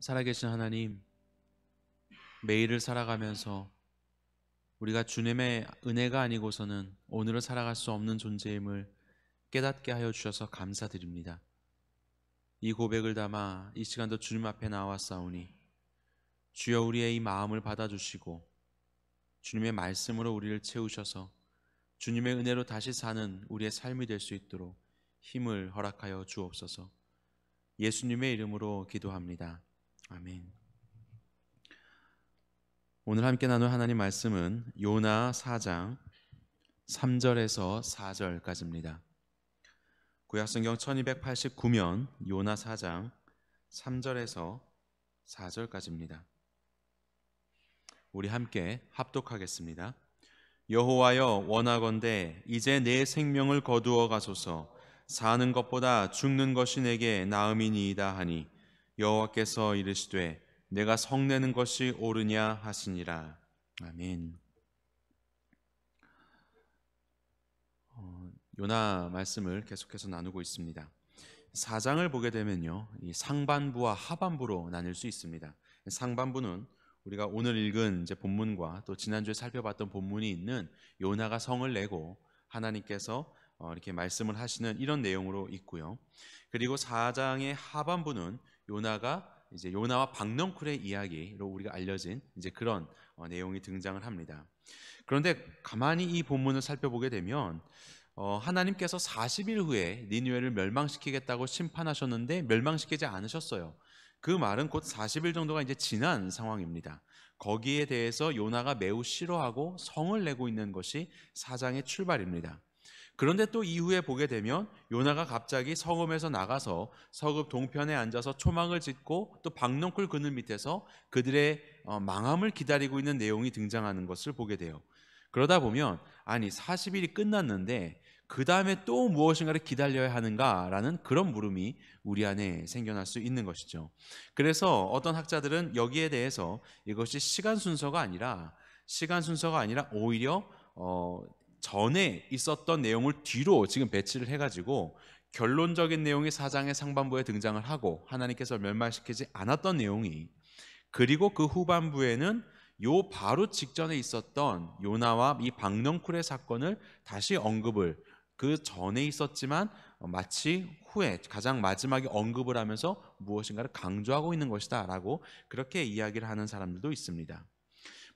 살아계신 하나님, 매일을 살아가면서 우리가 주님의 은혜가 아니고서는 오늘을 살아갈 수 없는 존재임을 깨닫게 하여 주셔서 감사드립니다. 이 고백을 담아 이 시간도 주님 앞에 나와싸우니 주여 우리의 이 마음을 받아주시고 주님의 말씀으로 우리를 채우셔서 주님의 은혜로 다시 사는 우리의 삶이 될 수 있도록 힘을 허락하여 주옵소서. 예수님의 이름으로 기도합니다. 아멘. 오늘 함께 나눌 하나님 말씀은 요나 4장 3절에서 4절까지입니다. 구약성경 1289면 요나 4장 3절에서 4절까지입니다. 우리 함께 합독하겠습니다. 여호와여, 원하건대 이제 내 생명을 거두어 가소서. 사는 것보다 죽는 것이 내게 나음이니이다 하니 여호와께서 이르시되 내가 성내는 것이 옳으냐 하시니라. 아멘. 요나 말씀을 계속해서 나누고 있습니다. 4장을 보게 되면요, 이 상반부와 하반부로 나눌 수 있습니다. 상반부는 우리가 오늘 읽은 이제 본문과 또 지난주에 살펴봤던 본문이 있는 요나가 성을 내고 하나님께서 이렇게 말씀을 하시는 이런 내용으로 있고요. 그리고 4장의 하반부는 요나가 이제 요나와 박넝쿨의 이야기로 우리가 알려진 이제 그런 내용이 등장을 합니다. 그런데 가만히 이 본문을 살펴보게 되면 하나님께서 40일 후에 니느웨를 멸망시키겠다고 심판하셨는데 멸망시키지 않으셨어요. 그 말은 곧 40일 정도가 이제 지난 상황입니다. 거기에 대해서 요나가 매우 싫어하고 성을 내고 있는 것이 4장의 출발입니다. 그런데 또 이후에 보게 되면 요나가 갑자기 성읍에서 나가서 서급 동편에 앉아서 초막을 짓고 또 박넝쿨 그늘 밑에서 그들의 망함을 기다리고 있는 내용이 등장하는 것을 보게 돼요. 그러다 보면 아니 40일이 끝났는데 그 다음에 또 무엇인가를 기다려야 하는가라는 그런 물음이 우리 안에 생겨날 수 있는 것이죠. 그래서 어떤 학자들은 여기에 대해서 이것이 시간 순서가 아니라 오히려 전에 있었던 내용을 뒤로 지금 배치를 해가지고 결론적인 내용이 4장의 상반부에 등장을 하고 하나님께서 멸망시키지 않았던 내용이, 그리고 그 후반부에는 요 바로 직전에 있었던 요나와 이 박넝쿨의 사건을 다시 언급을, 그 전에 있었지만 마치 후에 가장 마지막에 언급을 하면서 무엇인가를 강조하고 있는 것이다 라고 그렇게 이야기를 하는 사람들도 있습니다.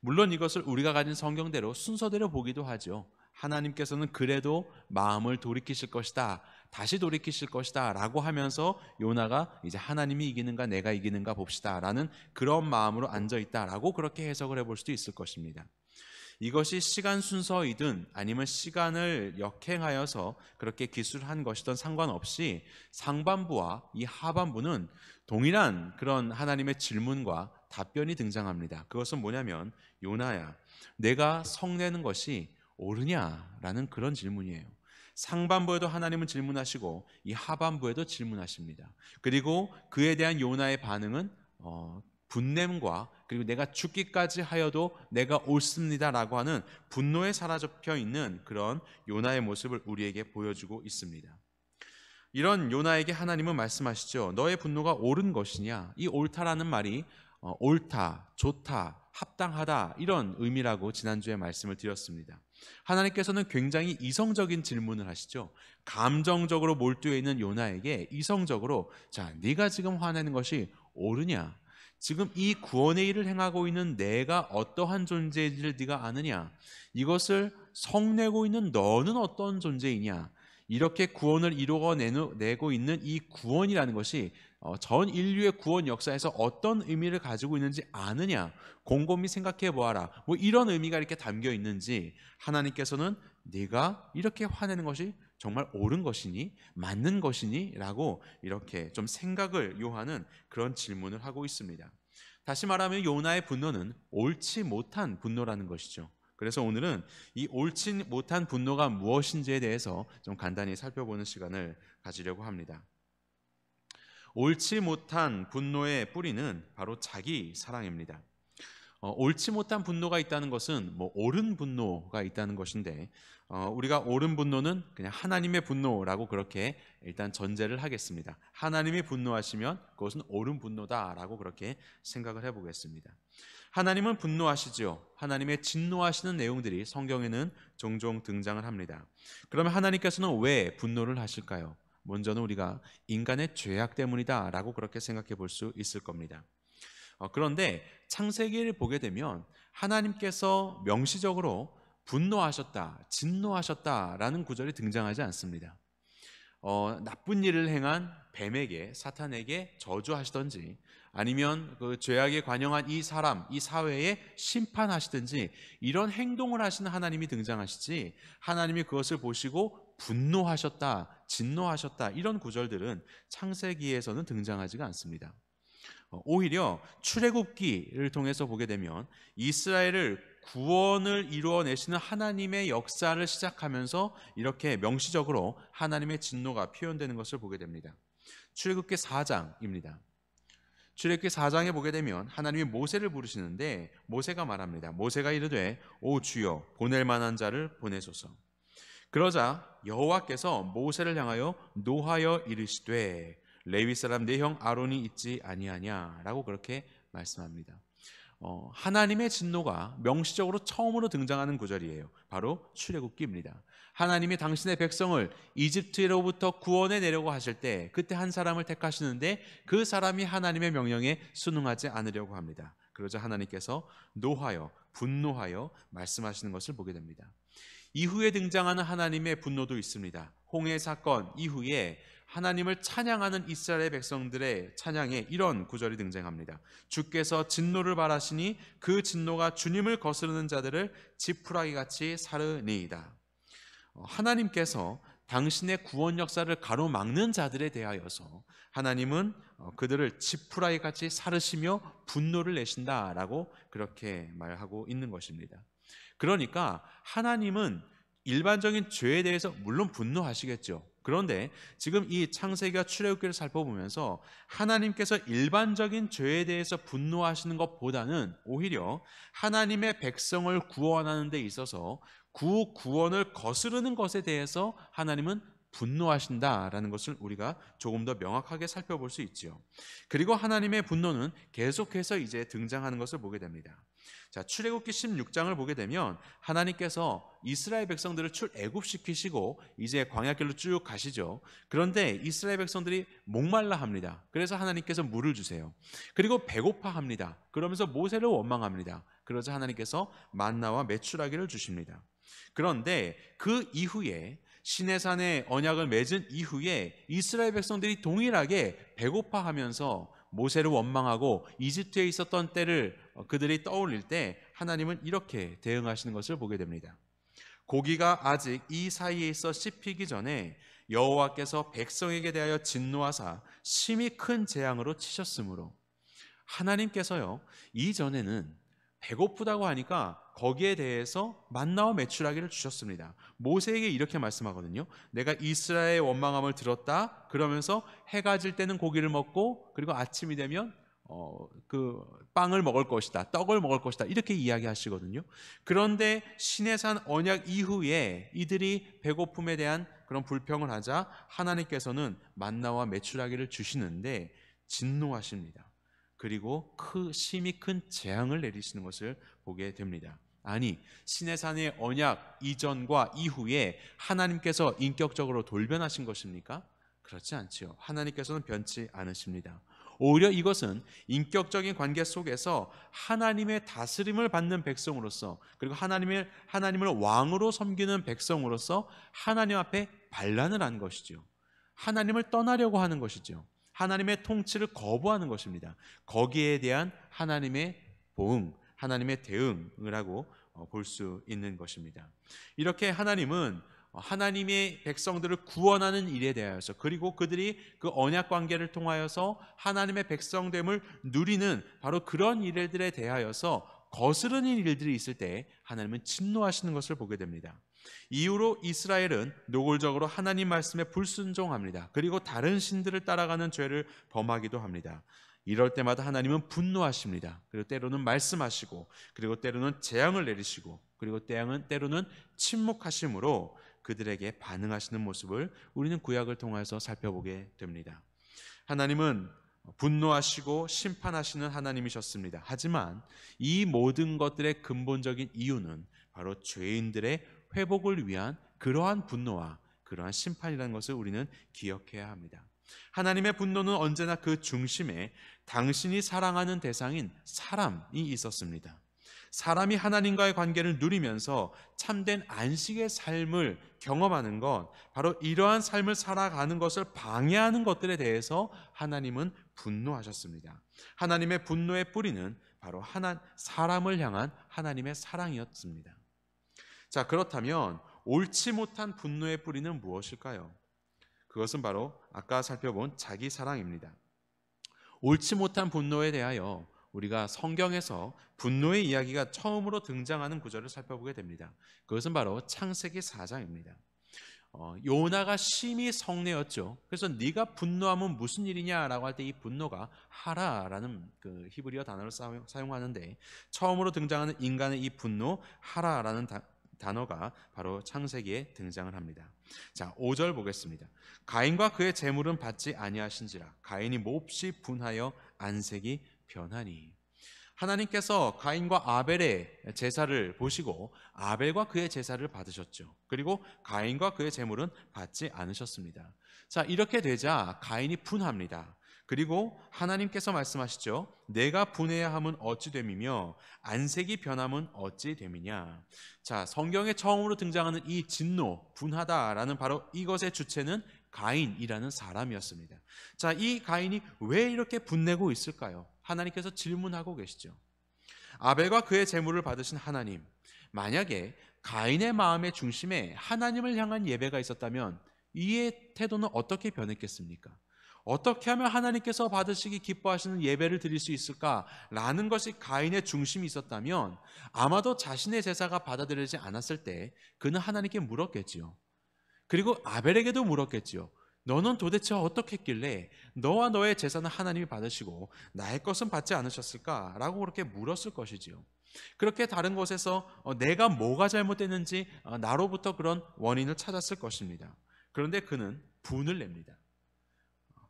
물론 이것을 우리가 가진 성경대로 순서대로 보기도 하죠. 하나님께서는 그래도 마음을 돌이키실 것이다, 다시 돌이키실 것이다 라고 하면서 요나가 이제 하나님이 이기는가 내가 이기는가 봅시다 라는 그런 마음으로 앉아있다 라고 그렇게 해석을 해볼 수도 있을 것입니다. 이것이 시간 순서이든 아니면 시간을 역행하여서 그렇게 기술한 것이든 상관없이 상반부와 이 하반부는 동일한 그런 하나님의 질문과 답변이 등장합니다. 그것은 뭐냐면 요나야, 내가 성내는 것이 옳으냐라는 그런 질문이에요. 상반부에도 하나님은 질문하시고 이 하반부에도 질문하십니다. 그리고 그에 대한 요나의 반응은 분냄과 그리고 내가 죽기까지 하여도 내가 옳습니다라고 하는 분노에 사로잡혀 있는 그런 요나의 모습을 우리에게 보여주고 있습니다. 이런 요나에게 하나님은 말씀하시죠. 너의 분노가 옳은 것이냐? 이 옳다라는 말이 옳다, 좋다, 합당하다 이런 의미라고 지난주에 말씀을 드렸습니다. 하나님께서는 굉장히 이성적인 질문을 하시죠. 감정적으로 몰두해 있는 요나에게 이성적으로, 자, 네가 지금 화내는 것이 옳으냐? 지금 이 구원의 일을 행하고 있는 내가 어떠한 존재인지를 네가 아느냐? 이것을 성내고 있는 너는 어떤 존재이냐? 이렇게 구원을 이루어내고 있는 이 구원이라는 것이 전 인류의 구원 역사에서 어떤 의미를 가지고 있는지 아느냐? 곰곰이 생각해 보아라. 뭐 이런 의미가 이렇게 담겨 있는지 하나님께서는 네가 이렇게 화내는 것이 정말 옳은 것이니? 맞는 것이니? 라고 이렇게 좀 생각을 요하는 그런 질문을 하고 있습니다. 다시 말하면 요나의 분노는 옳지 못한 분노라는 것이죠. 그래서 오늘은 이 옳지 못한 분노가 무엇인지에 대해서 좀 간단히 살펴보는 시간을 가지려고 합니다. 옳지 못한 분노의 뿌리는 바로 자기 사랑입니다. 옳지 못한 분노가 있다는 것은 옳은 분노가 있다는 것인데, 우리가 옳은 분노는 그냥 하나님의 분노라고 그렇게 일단 전제를 하겠습니다. 하나님이 분노하시면 그것은 옳은 분노다라고 그렇게 생각을 해보겠습니다. 하나님은 분노하시죠. 하나님의 진노하시는 내용들이 성경에는 종종 등장을 합니다. 그러면 하나님께서는 왜 분노를 하실까요? 먼저는 우리가 인간의 죄악 때문이다라고 그렇게 생각해 볼 수 있을 겁니다. 그런데 창세기를 보게 되면 하나님께서 명시적으로 분노하셨다, 진노하셨다라는 구절이 등장하지 않습니다. 나쁜 일을 행한 뱀에게, 사탄에게 저주하시든지, 아니면 그 죄악에 관영한 이 사람, 이 사회에 심판하시든지, 이런 행동을 하시는 하나님이 등장하시지, 하나님이 그것을 보시고 분노하셨다, 진노하셨다, 이런 구절들은 창세기에서는 등장하지가 않습니다. 오히려 출애굽기를 통해서 보게 되면 이스라엘을 구원을 이루어내시는 하나님의 역사를 시작하면서 이렇게 명시적으로 하나님의 진노가 표현되는 것을 보게 됩니다. 출애굽기 4장입니다. 출애굽기 4장에 보게 되면 하나님이 모세를 부르시는데 모세가 말합니다. 모세가 이르되 오 주여 보낼 만한 자를 보내소서. 그러자 여호와께서 모세를 향하여 노하여 이르시되 레위 사람 내 형 아론이 있지 아니하냐라고 그렇게 말씀합니다. 하나님의 진노가 명시적으로 처음으로 등장하는 구절이에요. 바로 출애굽기입니다. 하나님이 당신의 백성을 이집트로부터 구원해 내려고 하실 때 그때 한 사람을 택하시는데 그 사람이 하나님의 명령에 순응하지 않으려고 합니다. 그러자 하나님께서 노하여 분노하여 말씀하시는 것을 보게 됩니다. 이후에 등장하는 하나님의 분노도 있습니다. 홍해 사건 이후에 하나님을 찬양하는 이스라엘 백성들의 찬양에 이런 구절이 등장합니다. 주께서 진노를 발하시니 그 진노가 주님을 거스르는 자들을 지푸라기같이 사르니이다. 하나님께서 당신의 구원 역사를 가로막는 자들에 대하여서 하나님은 그들을 지푸라기같이 사르시며 분노를 내신다라고 그렇게 말하고 있는 것입니다. 그러니까 하나님은 일반적인 죄에 대해서 물론 분노하시겠죠. 그런데 지금 이 창세기와 출애굽기를 살펴보면서 하나님께서 일반적인 죄에 대해서 분노하시는 것보다는 오히려 하나님의 백성을 구원하는 데 있어서 구원을 거스르는 것에 대해서 하나님은 분노하신다라는 것을 우리가 조금 더 명확하게 살펴볼 수 있지요. 그리고 하나님의 분노는 계속해서 이제 등장하는 것을 보게 됩니다. 자, 출애굽기 16장을 보게 되면 하나님께서 이스라엘 백성들을 출애굽시키시고 이제 광야길로 쭉 가시죠. 그런데 이스라엘 백성들이 목말라 합니다. 그래서 하나님께서 물을 주세요. 그리고 배고파 합니다. 그러면서 모세를 원망합니다. 그러자 하나님께서 만나와 메추라기를 주십니다. 그런데 그 이후에 시내산의 언약을 맺은 이후에 이스라엘 백성들이 동일하게 배고파하면서 모세를 원망하고 이집트에 있었던 때를 그들이 떠올릴 때 하나님은 이렇게 대응하시는 것을 보게 됩니다. 고기가 아직 이 사이에 있어 씹히기 전에 여호와께서 백성에게 대하여 진노하사 심히 큰 재앙으로 치셨으므로, 하나님께서요 이전에는 배고프다고 하니까 거기에 대해서 만나와 메추라기를 주셨습니다. 모세에게 이렇게 말씀하거든요. 내가 이스라엘의 원망함을 들었다. 그러면서 해가 질 때는 고기를 먹고 그리고 아침이 되면 그 빵을 먹을 것이다, 떡을 먹을 것이다, 이렇게 이야기하시거든요. 그런데 시내산 언약 이후에 이들이 배고픔에 대한 그런 불평을 하자 하나님께서는 만나와 메추라기를 주시는데 진노하십니다. 그리고 심히 큰 재앙을 내리시는 것을 보게 됩니다. 아니, 시내산의 언약 이전과 이후에 하나님께서 인격적으로 돌변하신 것입니까? 그렇지 않지요. 하나님께서는 변치 않으십니다. 오히려 이것은 인격적인 관계 속에서 하나님의 다스림을 받는 백성으로서, 그리고 하나님을 왕으로 섬기는 백성으로서 하나님 앞에 반란을 한 것이죠. 하나님을 떠나려고 하는 것이죠. 하나님의 통치를 거부하는 것입니다. 거기에 대한 하나님의 보응, 하나님의 대응을 하고 볼 수 있는 것입니다. 이렇게 하나님은 하나님의 백성들을 구원하는 일에 대하여서, 그리고 그들이 그 언약 관계를 통하여서 하나님의 백성됨을 누리는 바로 그런 일들에 대하여서 거스르는 일들이 있을 때 하나님은 진노하시는 것을 보게 됩니다. 이후로 이스라엘은 노골적으로 하나님 말씀에 불순종합니다. 그리고 다른 신들을 따라가는 죄를 범하기도 합니다. 이럴 때마다 하나님은 분노하십니다. 그리고 때로는 말씀하시고, 그리고 때로는 재앙을 내리시고, 그리고 때로는 침묵하심으로 그들에게 반응하시는 모습을 우리는 구약을 통해서 살펴보게 됩니다. 하나님은 분노하시고 심판하시는 하나님이셨습니다. 하지만 이 모든 것들의 근본적인 이유는 바로 죄인들의 회복을 위한 그러한 분노와 그러한 심판이라는 것을 우리는 기억해야 합니다. 하나님의 분노는 언제나 그 중심에 당신이 사랑하는 대상인 사람이 있었습니다. 사람이 하나님과의 관계를 누리면서 참된 안식의 삶을 경험하는 것, 바로 이러한 삶을 살아가는 것을 방해하는 것들에 대해서 하나님은 분노하셨습니다. 하나님의 분노의 뿌리는 바로 사람을 향한 하나님의 사랑이었습니다. 자, 그렇다면 옳지 못한 분노의 뿌리는 무엇일까요? 그것은 바로 아까 살펴본 자기 사랑입니다. 옳지 못한 분노에 대하여 우리가 성경에서 분노의 이야기가 처음으로 등장하는 구절을 살펴보게 됩니다. 그것은 바로 창세기 4장입니다. 요나가 심히 성내었죠. 그래서 네가 분노하면 무슨 일이냐라고 할 때 이 분노가 하라라는 그 히브리어 단어를 사용하는데, 처음으로 등장하는 인간의 이 분노, 하라라는 단어가 바로 창세기에 등장을 합니다. 자, 5절 보겠습니다. 가인과 그의 재물은 받지 아니하신지라 가인이 몹시 분하여 안색이 변하니. 하나님께서 가인과 아벨의 제사를 보시고 아벨과 그의 제사를 받으셨죠. 그리고 가인과 그의 제물은 받지 않으셨습니다. 자, 이렇게 되자 가인이 분합니다. 그리고 하나님께서 말씀하시죠. 내가 분해야 함은 어찌 됨이며 안색이 변함은 어찌 됨이냐. 자, 성경에 처음으로 등장하는 이 진노, 분하다라는 바로 이것의 주체는 가인이라는 사람이었습니다. 자, 이 가인이 왜 이렇게 분내고 있을까요? 하나님께서 질문하고 계시죠. 아벨과 그의 제물을 받으신 하나님, 만약에 가인의 마음의 중심에 하나님을 향한 예배가 있었다면 이의 태도는 어떻게 변했겠습니까? 어떻게 하면 하나님께서 받으시기 기뻐하시는 예배를 드릴 수 있을까라는 것이 가인의 중심이 있었다면 아마도 자신의 제사가 받아들여지지 않았을 때 그는 하나님께 물었겠지요. 그리고 아벨에게도 물었겠지요. 너는 도대체 어떻게 했길래 너와 너의 제사는 하나님이 받으시고 나의 것은 받지 않으셨을까? 라고 그렇게 물었을 것이지요. 그렇게 다른 곳에서 내가 뭐가 잘못됐는지 나로부터 그런 원인을 찾았을 것입니다. 그런데 그는 분을 냅니다.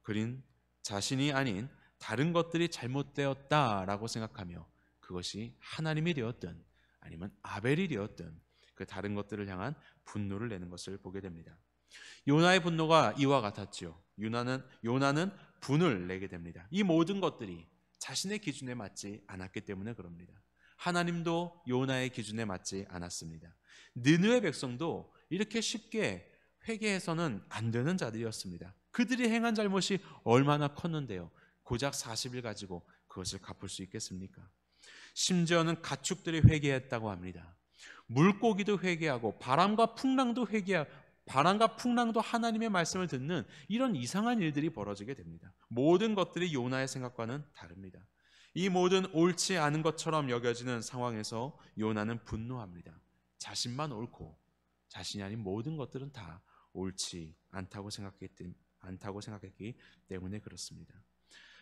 그린 자신이 아닌 다른 것들이 잘못되었다라고 생각하며 그것이 하나님이 되었든 아니면 아벨이 되었든 그 다른 것들을 향한 분노를 내는 것을 보게 됩니다. 요나의 분노가 이와 같았지요. 요나는 분을 내게 됩니다. 이 모든 것들이 자신의 기준에 맞지 않았기 때문에 그럽니다. 하나님도 요나의 기준에 맞지 않았습니다. 느느웨 백성도 이렇게 쉽게 회개해서는 안 되는 자들이었습니다. 그들이 행한 잘못이 얼마나 컸는데요. 고작 40일 가지고 그것을 갚을 수 있겠습니까? 심지어는 가축들이 회개했다고 합니다. 물고기도 회개하고 바람과 풍랑도 하나님의 말씀을 듣는 이런 이상한 일들이 벌어지게 됩니다. 모든 것들이 요나의 생각과는 다릅니다. 이 모든 옳지 않은 것처럼 여겨지는 상황에서 요나는 분노합니다. 자신만 옳고 자신이 아닌 모든 것들은 다 옳지 않다고 생각했기 때문에 그렇습니다.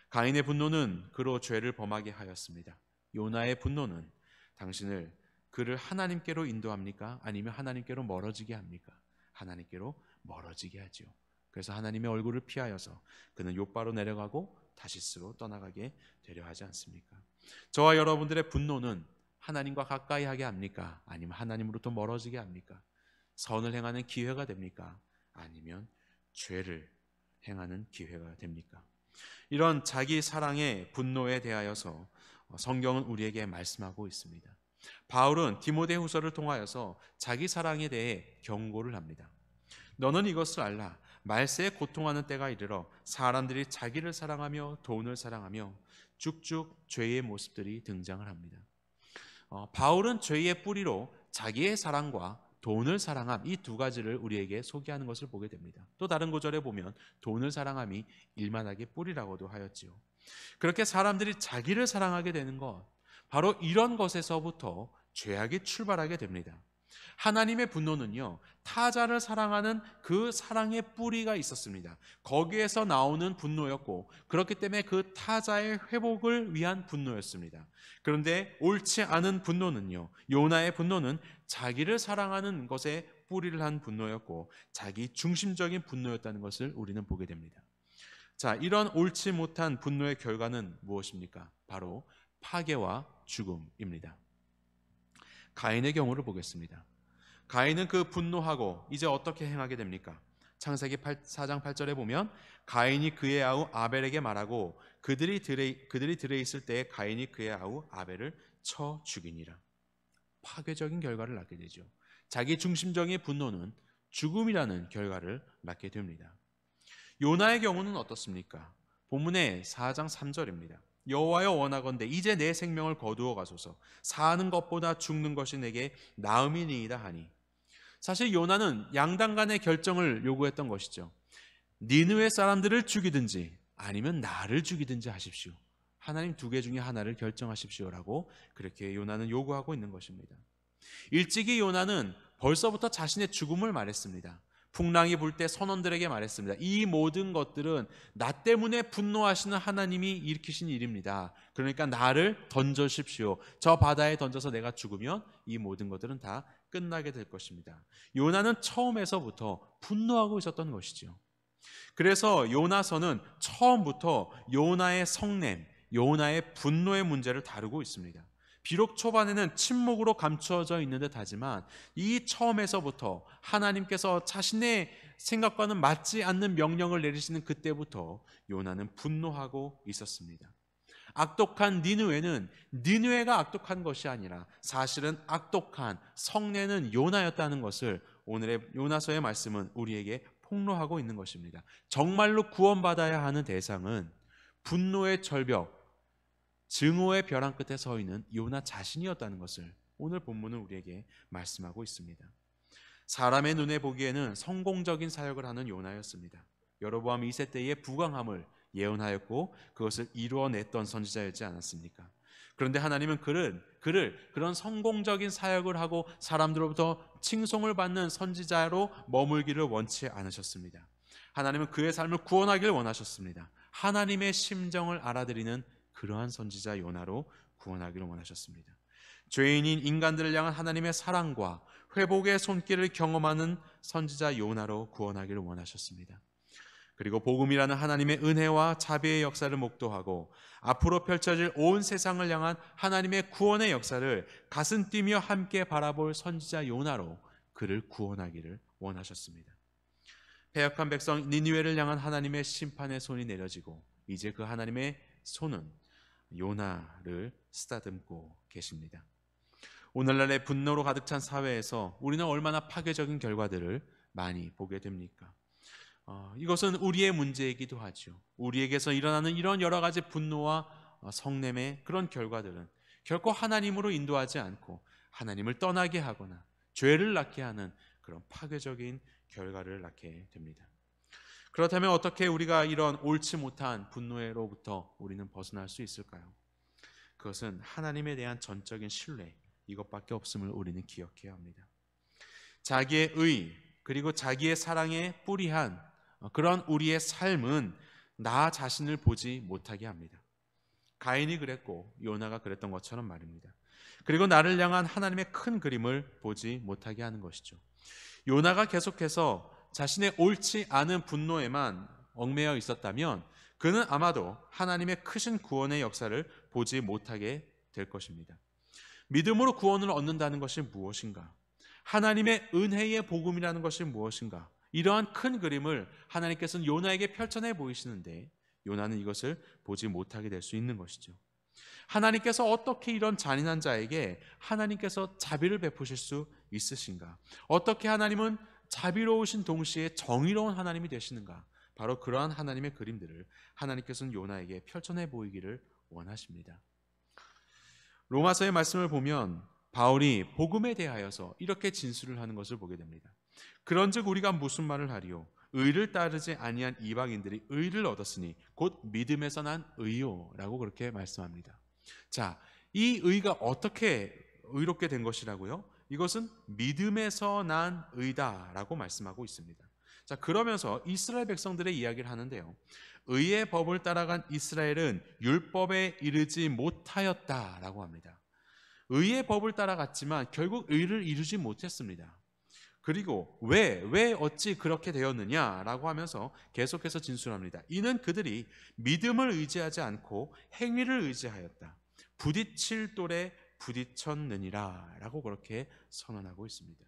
가인의 분노는 그로 죄를 범하게 하였습니다. 요나의 분노는 그를 하나님께로 인도합니까? 아니면 하나님께로 멀어지게 합니까? 하나님께로 멀어지게 하죠. 그래서 하나님의 얼굴을 피하여서 그는 욥바로 내려가고 다시스로 떠나가게 되려 하지 않습니까? 저와 여러분들의 분노는 하나님과 가까이 하게 합니까? 아니면 하나님으로부터 멀어지게 합니까? 선을 행하는 기회가 됩니까? 아니면 죄를 행하는 기회가 됩니까? 이런 자기 사랑의 분노에 대하여서 성경은 우리에게 말씀하고 있습니다. 바울은 디모데후서를 통하여서 자기 사랑에 대해 경고를 합니다. 너는 이것을 알라. 말세에 고통하는 때가 이르러 사람들이 자기를 사랑하며 돈을 사랑하며 쭉쭉 죄의 모습들이 등장을 합니다. 바울은 죄의 뿌리로 자기의 사랑과 돈을 사랑함, 이 두 가지를 우리에게 소개하는 것을 보게 됩니다. 또 다른 구절에 보면 돈을 사랑함이 일만하게 뿌리라고도 하였지요. 그렇게 사람들이 자기를 사랑하게 되는 것, 바로 이런 것에서부터 죄악이 출발하게 됩니다. 하나님의 분노는요, 타자를 사랑하는 그 사랑의 뿌리가 있었습니다. 거기에서 나오는 분노였고, 그렇기 때문에 그 타자의 회복을 위한 분노였습니다. 그런데 옳지 않은 분노는요, 요나의 분노는 자기를 사랑하는 것에 뿌리를 한 분노였고, 자기 중심적인 분노였다는 것을 우리는 보게 됩니다. 자, 이런 옳지 못한 분노의 결과는 무엇입니까? 바로 파괴와 죽음입니다. 가인의 경우를 보겠습니다. 가인은 그 분노하고 이제 어떻게 행하게 됩니까? 창세기 4장 8절에 보면 가인이 그의 아우 아벨에게 말하고 그들이 들에 있을 때에 가인이 그의 아우 아벨을 쳐 죽이니라. 파괴적인 결과를 낳게 되죠. 자기 중심적인 분노는 죽음이라는 결과를 낳게 됩니다. 요나의 경우는 어떻습니까? 본문의 4장 3절입니다. 여호와여 원하건대 이제 내 생명을 거두어 가소서. 사는 것보다 죽는 것이 내게 나음이니이다 하니. 사실 요나는 양당 간의 결정을 요구했던 것이죠. 니느웨 사람들을 죽이든지 아니면 나를 죽이든지 하십시오. 하나님 두 개 중에 하나를 결정하십시오라고 그렇게 요나는 요구하고 있는 것입니다. 일찍이 요나는 벌써부터 자신의 죽음을 말했습니다. 풍랑이 불 때 선원들에게 말했습니다. 이 모든 것들은 나 때문에 분노하시는 하나님이 일으키신 일입니다. 그러니까 나를 던져십시오. 저 바다에 던져서 내가 죽으면 이 모든 것들은 다 끝나게 될 것입니다. 요나는 처음에서부터 분노하고 있었던 것이죠. 그래서 요나서는 처음부터 요나의 성냄, 요나의 분노의 문제를 다루고 있습니다. 비록 초반에는 침묵으로 감추어져 있는 듯 하지만 이 처음에서부터 하나님께서 자신의 생각과는 맞지 않는 명령을 내리시는 그때부터 요나는 분노하고 있었습니다. 악독한 니느웨는 니느웨가 악독한 것이 아니라 사실은 악독한 성내는 요나였다는 것을 오늘의 요나서의 말씀은 우리에게 폭로하고 있는 것입니다. 정말로 구원받아야 하는 대상은 분노의 절벽, 증오의 벼랑 끝에 서 있는 요나 자신이었다는 것을 오늘 본문은 우리에게 말씀하고 있습니다. 사람의 눈에 보기에는 성공적인 사역을 하는 요나였습니다. 여로보암 2세 때의 부강함을 예언하였고 그것을 이루어냈던 선지자였지 않았습니까? 그런데 하나님은 그를 그런 성공적인 사역을 하고 사람들로부터 칭송을 받는 선지자로 머물기를 원치 않으셨습니다. 하나님은 그의 삶을 구원하기를 원하셨습니다. 하나님의 심정을 알아들이는 그러한 선지자 요나로 구원하기를 원하셨습니다. 죄인인 인간들을 향한 하나님의 사랑과 회복의 손길을 경험하는 선지자 요나로 구원하기를 원하셨습니다. 그리고 복음이라는 하나님의 은혜와 자비의 역사를 목도하고 앞으로 펼쳐질 온 세상을 향한 하나님의 구원의 역사를 가슴 뛰며 함께 바라볼 선지자 요나로 그를 구원하기를 원하셨습니다. 패역한 백성 니느웨를 향한 하나님의 심판의 손이 내려지고 이제 그 하나님의 손은 요나를 쓰다듬고 계십니다. 오늘날의 분노로 가득 찬 사회에서 우리는 얼마나 파괴적인 결과들을 많이 보게 됩니까? 이것은 우리의 문제이기도 하죠. 우리에게서 일어나는 이런 여러 가지 분노와 성냄의 그런 결과들은 결코 하나님으로 인도하지 않고 하나님을 떠나게 하거나 죄를 낳게 하는 그런 파괴적인 결과를 낳게 됩니다. 그렇다면 어떻게 우리가 이런 옳지 못한 분노로부터 우리는 벗어날 수 있을까요? 그것은 하나님에 대한 전적인 신뢰, 이것밖에 없음을 우리는 기억해야 합니다. 자기의 의 그리고 자기의 사랑에 뿌리한 그런 우리의 삶은 나 자신을 보지 못하게 합니다. 가인이 그랬고 요나가 그랬던 것처럼 말입니다. 그리고 나를 향한 하나님의 큰 그림을 보지 못하게 하는 것이죠. 요나가 계속해서 자신의 옳지 않은 분노에만 얽매여 있었다면 그는 아마도 하나님의 크신 구원의 역사를 보지 못하게 될 것입니다. 믿음으로 구원을 얻는다는 것이 무엇인가? 하나님의 은혜의 복음이라는 것이 무엇인가? 이러한 큰 그림을 하나님께서는 요나에게 펼쳐내 보이시는데 요나는 이것을 보지 못하게 될 수 있는 것이죠. 하나님께서 어떻게 이런 잔인한 자에게 하나님께서 자비를 베푸실 수 있으신가? 어떻게 하나님은 자비로우신 동시에 정의로운 하나님이 되시는가? 바로 그러한 하나님의 그림들을 하나님께서는 요나에게 펼쳐내 보이기를 원하십니다. 로마서의 말씀을 보면 바울이 복음에 대하여서 이렇게 진술을 하는 것을 보게 됩니다. 그런즉 우리가 무슨 말을 하리요? 의를 따르지 아니한 이방인들이 의를 얻었으니 곧 믿음에서 난 의요라고 그렇게 말씀합니다. 자, 이 의가 어떻게 의롭게 된 것이라고요? 이것은 믿음에서 난 의다라고 말씀하고 있습니다. 자, 그러면서 이스라엘 백성들의 이야기를 하는데요. 의의 법을 따라간 이스라엘은 율법에 이르지 못하였다라고 합니다. 의의 법을 따라갔지만 결국 의를 이루지 못했습니다. 그리고 왜 어찌 그렇게 되었느냐라고 하면서 계속해서 진술합니다. 이는 그들이 믿음을 의지하지 않고 행위를 의지하였다. 부딪힐 돌에 부딪혔느니라 라고 그렇게 선언하고 있습니다.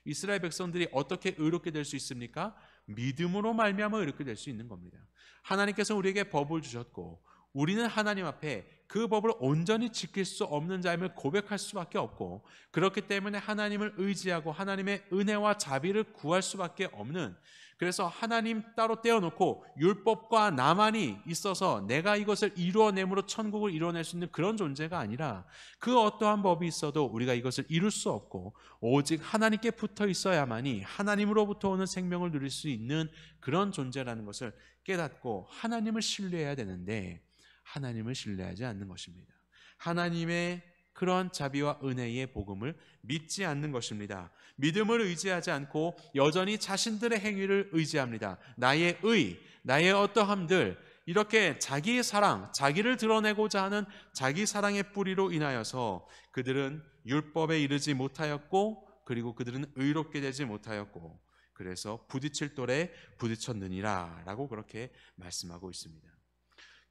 이스라엘 백성들이 어떻게 의롭게 될 수 있습니까? 믿음으로 말미암아 의롭게 될 수 있는 겁니다. 하나님께서 우리에게 법을 주셨고 우리는 하나님 앞에 그 법을 온전히 지킬 수 없는 자임을 고백할 수밖에 없고, 그렇기 때문에 하나님을 의지하고 하나님의 은혜와 자비를 구할 수밖에 없는, 그래서 하나님 따로 떼어놓고 율법과 나만이 있어서 내가 이것을 이루어내므로 천국을 이루어낼 수 있는 그런 존재가 아니라, 그 어떠한 법이 있어도 우리가 이것을 이룰 수 없고 오직 하나님께 붙어 있어야만이 하나님으로부터 오는 생명을 누릴 수 있는 그런 존재라는 것을 깨닫고 하나님을 신뢰해야 되는데, 하나님을 신뢰하지 않는 것입니다. 하나님의 그런 자비와 은혜의 복음을 믿지 않는 것입니다. 믿음을 의지하지 않고 여전히 자신들의 행위를 의지합니다. 나의 의, 나의 어떠함들, 이렇게 자기의 사랑, 자기를 드러내고자 하는 자기 사랑의 뿌리로 인하여서 그들은 율법에 이르지 못하였고, 그리고 그들은 의롭게 되지 못하였고, 그래서 부딪힐 돌에 부딪혔느니라 라고 그렇게 말씀하고 있습니다.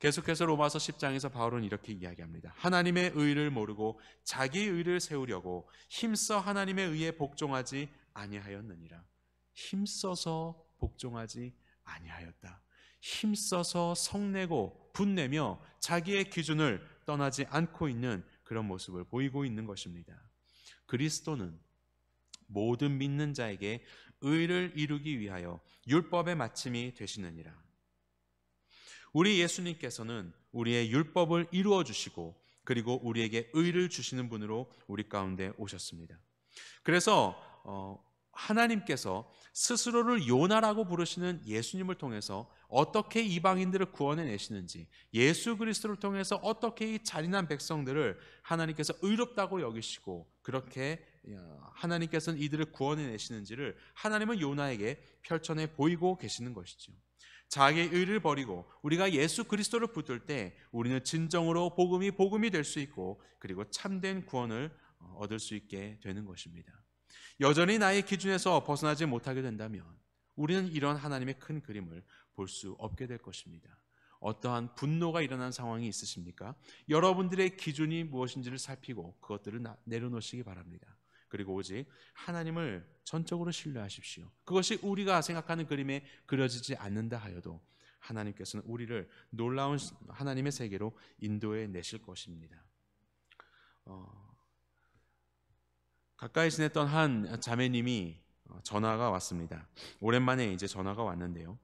계속해서 로마서 10장에서 바울은 이렇게 이야기합니다. 하나님의 의를 모르고 자기 의를 세우려고 힘써 하나님의 의에 복종하지 아니하였느니라. 힘써서 복종하지 아니하였다. 힘써서 성내고 분내며 자기의 기준을 떠나지 않고 있는 그런 모습을 보이고 있는 것입니다. 그리스도는 모든 믿는 자에게 의를 이루기 위하여 율법의 마침이 되시느니라. 우리 예수님께서는 우리의 율법을 이루어 주시고 그리고 우리에게 의를 주시는 분으로 우리 가운데 오셨습니다. 그래서 하나님께서 스스로를 요나라고 부르시는 예수님을 통해서 어떻게 이방인들을 구원해 내시는지, 예수 그리스도를 통해서 어떻게 이 잔인한 백성들을 하나님께서 의롭다고 여기시고 그렇게 하나님께서는 이들을 구원해 내시는지를 하나님은 요나에게 펼쳐내 보이고 계시는 것이죠. 자기의 의를 버리고 우리가 예수 그리스도를 붙들 때 우리는 진정으로 복음이 될 수 있고, 그리고 참된 구원을 얻을 수 있게 되는 것입니다. 여전히 나의 기준에서 벗어나지 못하게 된다면 우리는 이런 하나님의 큰 그림을 볼 수 없게 될 것입니다. 어떠한 분노가 일어난 상황이 있으십니까? 여러분들의 기준이 무엇인지를 살피고 그것들을 내려놓으시기 바랍니다. 그리고 오직 하나님을 전적으로 신뢰하십시오. 그것이 우리가 생각하는 그림에 그려지지 않는다 하여도 하나님께서는 우리를 놀라운 하나님의 세계로 인도해 내실 것입니다. 가까이 지냈던 한 자매님이 전화가 왔습니다. 오랜만에 이제 전화가 왔는데요.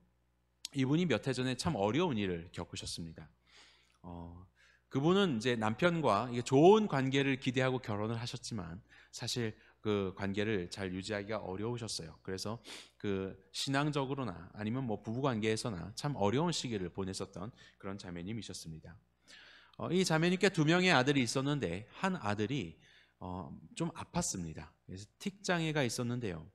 이분이 몇 해 전에 참 어려운 일을 겪으셨습니다. 그분은 이제 남편과 좋은 관계를 기대하고 결혼을 하셨지만 사실 그 관계를 잘 유지하기가 어려우셨어요. 그래서 그 신앙적으로나 아니면 뭐 부부 관계에서나 참 어려운 시기를 보냈었던 그런 자매님이셨습니다. 이 자매님께 2명의 아들이 있었는데 한 아들이 좀 아팠습니다. 그래서 틱장애가 있었는데요.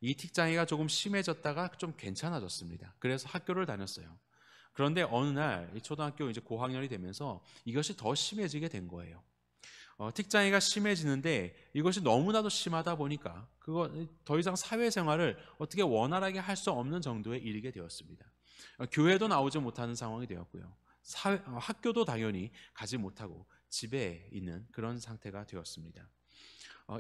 이 틱장애가 조금 심해졌다가 좀 괜찮아졌습니다. 그래서 학교를 다녔어요. 그런데 어느 날 초등학교 이제 고학년이 되면서 이것이 더 심해지게 된 거예요. 틱장애가 심해지는데 이것이 너무나도 심하다 보니까 그거 더 이상 사회생활을 어떻게 원활하게 할 수 없는 정도에 이르게 되었습니다. 교회도 나오지 못하는 상황이 되었고요. 학교도 당연히 가지 못하고 집에 있는 그런 상태가 되었습니다.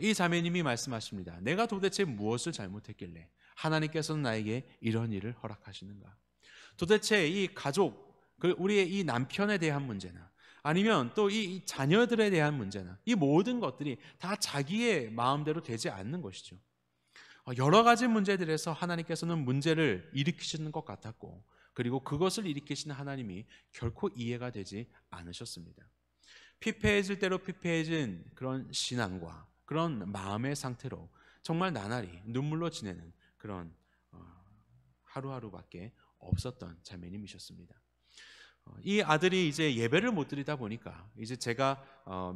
이 자매님이 말씀하십니다. 내가 도대체 무엇을 잘못했길래 하나님께서는 나에게 이런 일을 허락하시는가? 도대체 이 가족, 우리의 이 남편에 대한 문제나 아니면 또 이 자녀들에 대한 문제나 이 모든 것들이 다 자기의 마음대로 되지 않는 것이죠. 여러 가지 문제들에서 하나님께서는 문제를 일으키시는 것 같았고, 그리고 그것을 일으키시는 하나님이 결코 이해가 되지 않으셨습니다. 피폐해질 대로 피폐해진 그런 신앙과 그런 마음의 상태로 정말 나날이 눈물로 지내는 그런 하루하루밖에 없었던 자매님이셨습니다. 이 아들이 이제 예배를 못 드리다 보니까 이제 제가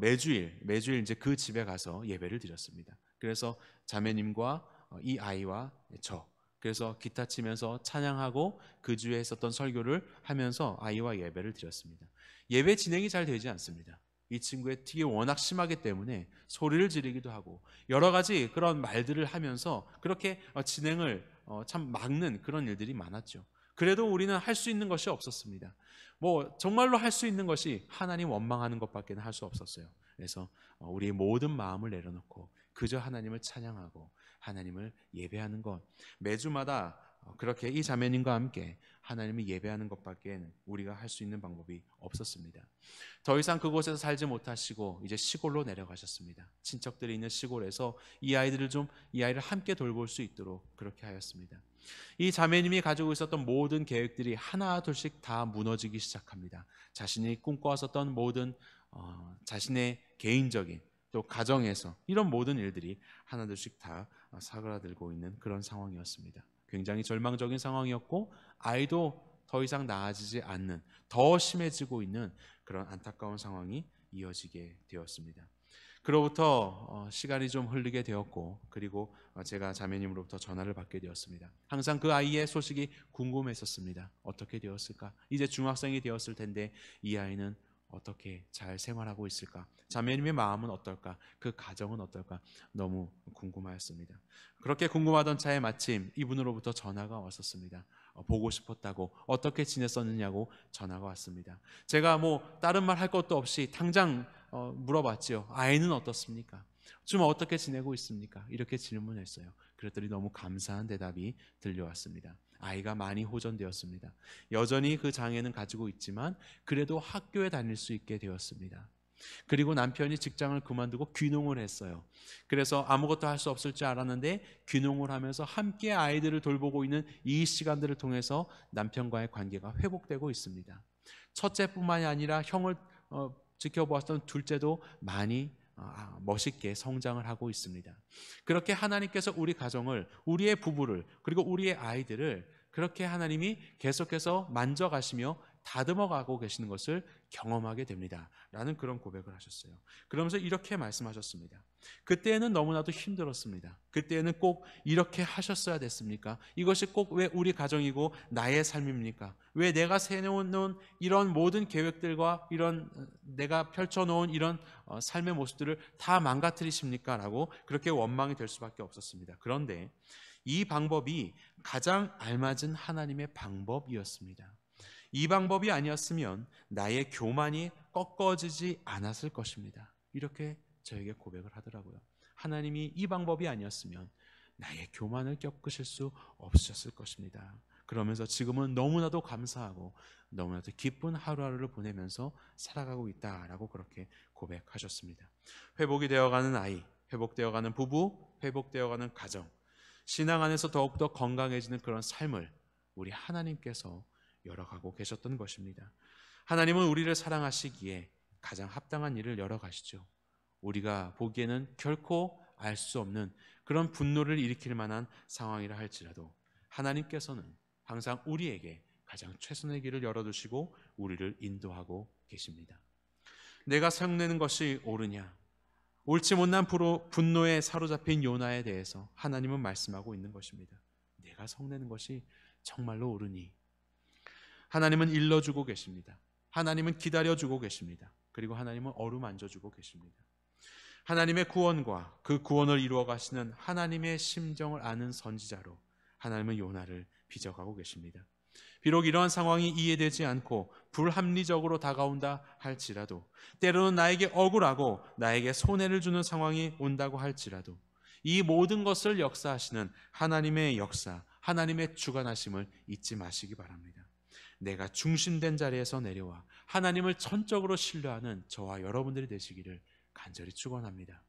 매주일 이제 그 집에 가서 예배를 드렸습니다. 그래서 자매님과 이 아이와 그래서 기타 치면서 찬양하고 그 주에 있었던 설교를 하면서 아이와 예배를 드렸습니다. 예배 진행이 잘 되지 않습니다. 이 친구의 틱이 워낙 심하기 때문에 소리를 지르기도 하고 여러 가지 그런 말들을 하면서 그렇게 진행을 참 막는 그런 일들이 많았죠. 그래도 우리는 할 수 있는 것이 없었습니다. 정말로 할 수 있는 것이 하나님 원망하는 것밖에 할 수 없었어요. 그래서 우리의 모든 마음을 내려놓고 그저 하나님을 찬양하고 하나님을 예배하는 것, 매주마다 그렇게 이 자매님과 함께 하나님을 예배하는 것밖에 우리가 할 수 있는 방법이 없었습니다. 더 이상 그곳에서 살지 못하시고 이제 시골로 내려가셨습니다. 친척들이 있는 시골에서 이 아이를 함께 돌볼 수 있도록 그렇게 하였습니다. 이 자매님이 가지고 있었던 모든 계획들이 하나 둘씩 다 무너지기 시작합니다. 자신이 꿈꿔왔었던 모든 자신의 개인적인 또 가정에서 이런 모든 일들이 하나둘씩 다 사그라들고 있는 그런 상황이었습니다. 굉장히 절망적인 상황이었고 아이도 더 이상 나아지지 않는, 더 심해지고 있는 그런 안타까운 상황이 이어지게 되었습니다. 그로부터 시간이 좀 흐르게 되었고 그리고 제가 자매님으로부터 전화를 받게 되었습니다. 항상 그 아이의 소식이 궁금했었습니다. 어떻게 되었을까? 이제 중학생이 되었을 텐데 이 아이는 어떻게 잘 생활하고 있을까? 자매님의 마음은 어떨까? 그 가정은 어떨까? 너무 궁금하였습니다. 그렇게 궁금하던 차에 마침 이분으로부터 전화가 왔었습니다. 보고 싶었다고, 어떻게 지냈었느냐고 전화가 왔습니다. 제가 다른 말 할 것도 없이 당장 물어봤죠. 아이는 어떻습니까? 좀 어떻게 지내고 있습니까? 이렇게 질문했어요. 그랬더니 너무 감사한 대답이 들려왔습니다. 아이가 많이 호전되었습니다. 여전히 그 장애는 가지고 있지만 그래도 학교에 다닐 수 있게 되었습니다. 그리고 남편이 직장을 그만두고 귀농을 했어요. 그래서 아무것도 할 수 없을 줄 알았는데 귀농을 하면서 함께 아이들을 돌보고 있는 이 시간들을 통해서 남편과의 관계가 회복되고 있습니다. 첫째뿐만이 아니라 형을 지켜보았던 둘째도 많이 멋있게 성장을 하고 있습니다. 그렇게 하나님께서 우리 가정을, 우리의 부부를, 그리고 우리의 아이들을 그렇게 하나님이 계속해서 만져가시며 다듬어가고 계시는 것을 경험하게 됩니다 라는 그런 고백을 하셨어요. 그러면서 이렇게 말씀하셨습니다. 그때는 너무나도 힘들었습니다. 그때는 꼭 이렇게 하셨어야 됐습니까? 이것이 꼭 왜 우리 가정이고 나의 삶입니까? 왜 내가 세워놓은 이런 모든 계획들과 이런 내가 펼쳐놓은 이런 삶의 모습들을 다 망가뜨리십니까? 라고 그렇게 원망이 될 수밖에 없었습니다. 그런데 이 방법이 가장 알맞은 하나님의 방법이었습니다. 이 방법이 아니었으면 나의 교만이 꺾어지지 않았을 것입니다. 이렇게 저에게 고백을 하더라고요. 하나님이 이 방법이 아니었으면 나의 교만을 꺾으실 수 없으셨을 것입니다. 그러면서 지금은 너무나도 감사하고 너무나도 기쁜 하루하루를 보내면서 살아가고 있다라고 그렇게 고백하셨습니다. 회복이 되어가는 아이, 회복되어가는 부부, 회복되어가는 가정, 신앙 안에서 더욱더 건강해지는 그런 삶을 우리 하나님께서 열어가고 계셨던 것입니다. 하나님은 우리를 사랑하시기에 가장 합당한 일을 열어가시죠. 우리가 보기에는 결코 알 수 없는 그런 분노를 일으킬 만한 상황이라 할지라도 하나님께서는 항상 우리에게 가장 최선의 길을 열어두시고 우리를 인도하고 계십니다. 내가 성내는 것이 옳으냐? 옳지 못난 분노에 사로잡힌 요나에 대해서 하나님은 말씀하고 있는 것입니다. 내가 성내는 것이 정말로 옳으니? 하나님은 일러주고 계십니다. 하나님은 기다려주고 계십니다. 그리고 하나님은 어루만져주고 계십니다. 하나님의 구원과 그 구원을 이루어 가시는 하나님의 심정을 아는 선지자로 하나님은 요나를 빚어가고 계십니다. 비록 이러한 상황이 이해되지 않고 불합리적으로 다가온다 할지라도, 때로는 나에게 억울하고 나에게 손해를 주는 상황이 온다고 할지라도, 이 모든 것을 역사하시는 하나님의 역사, 하나님의 주관하심을 잊지 마시기 바랍니다. 내가 중심된 자리에서 내려와 하나님을 전적으로 신뢰하는 저와 여러분들이 되시기를 간절히 축원합니다.